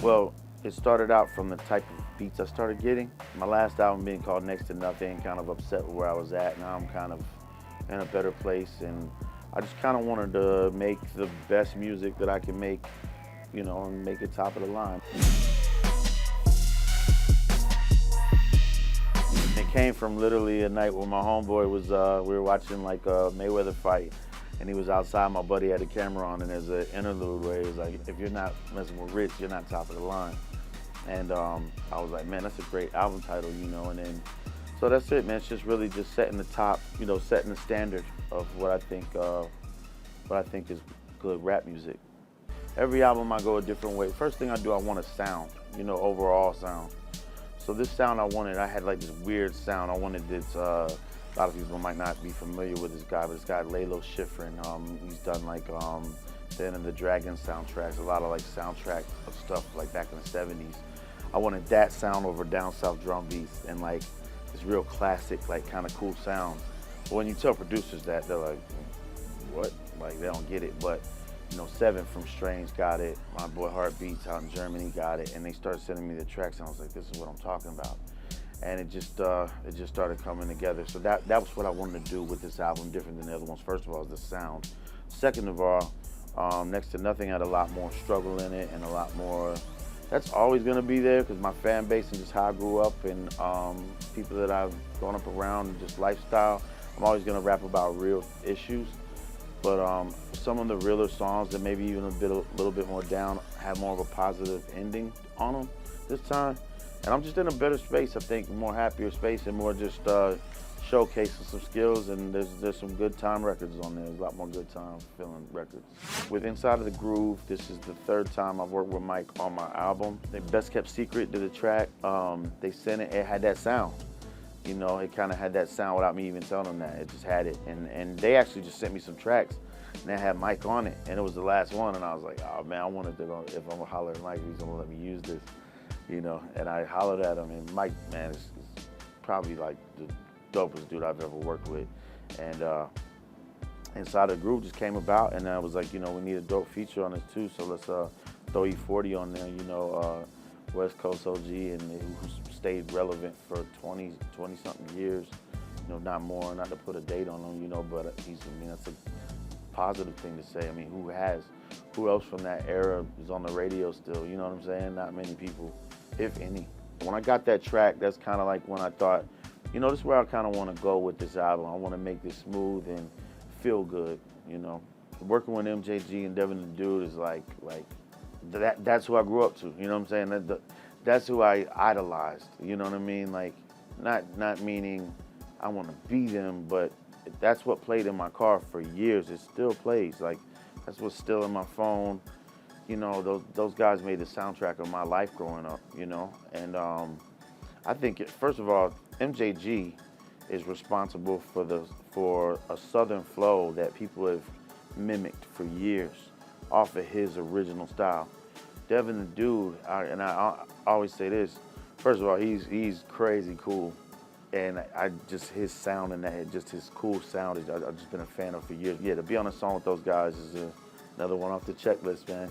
Well, it started out from the type of beats I started getting. My last album being called Next to Nothing, kind of upset with where I was at. Now I'm kind of in a better place, and I just kind of wanted to make the best music that I can make, you know, and make it top of the line. It came from literally a night where my homeboy was, we were watching like a Mayweather fight, and he was outside. My buddy had a camera on, and there's an interlude where he was like, if you're not messing with Rittz, you're not top of the line. And I was like, man, that's a great album title, you know. And then, so that's it, man. It's just really just setting the top, you know, setting the standard of what I think is good rap music. Every album I go a different way. First thing I do, I want a sound, you know, overall sound. So this sound I had like this weird sound. I wanted this, a lot of people might not be familiar with this guy, but this guy, Lalo Schifrin, he's done like the End of the Dragon soundtracks, a lot of like soundtrack of stuff like back in the 70s. I wanted that sound over down south drum beats and like this real classic, like kind of cool sound. But when you tell producers that, they're like, what? Like they don't get it. But you know, Seven from Strange got it. My boy Heartbeats out in Germany got it, and they started sending me the tracks, and I was like, this is what I'm talking about. And it just started coming together. So that was what I wanted to do with this album, different than the other ones. First of all, is the sound. Second of all, Next to Nothing had a lot more struggle in it and a lot more. That's always gonna be there because my fan base and just how I grew up and people that I've grown up around and just lifestyle. I'm always gonna rap about real issues. But some of the realer songs that maybe even a little bit more down have more of a positive ending on them this time. And I'm just in a better space, I think, more happier space and more just showcasing some skills. And there's some good time records on there. There's a lot more good time feeling records. With Inside of the Groove, this is the third time I've worked with Mike on my album. The Best Kept Secret did a track. They sent it, it had that sound. You know, it kind of had that sound without me even telling them that. It just had it. And they actually just sent me some tracks, and they had Mike on it. And it was the last one, and I was like, oh man, I wanted to go, if I'm gonna holler at Mike, he's gonna let me use this, you know. And I hollered at him, and Mike, man, is probably like the dopest dude I've ever worked with. And Inside the Groove just came about, and I was like, you know, we need a dope feature on this too, so let's throw E40 on there, you know, West Coast OG, and who stayed relevant for 20-something years, you know, not more, not to put a date on him, you know, but I mean, that's a positive thing to say. I mean, who else from that era is on the radio still, you know what I'm saying? Not many people, if any. When I got that track, that's kind of like when I thought, you know, this is where I kind of want to go with this album. I want to make this smooth and feel good, you know. Working with MJG and Devin the Dude is like that's who I grew up to, you know what I'm saying? That's who I idolized, you know what I mean? Like, not meaning I want to be them, but that's what played in my car for years. It still plays. Like, that's what's still in my phone. You know, those guys made the soundtrack of my life growing up, you know? And I think, first of all, MJG is responsible for a Southern flow that people have mimicked for years off of his original style. Devin the Dude, I always say this, first of all, he's crazy cool. And I just, his sound and that, just his cool sound, I've just been a fan of for years. Yeah, to be on a song with those guys is another one off the checklist, man.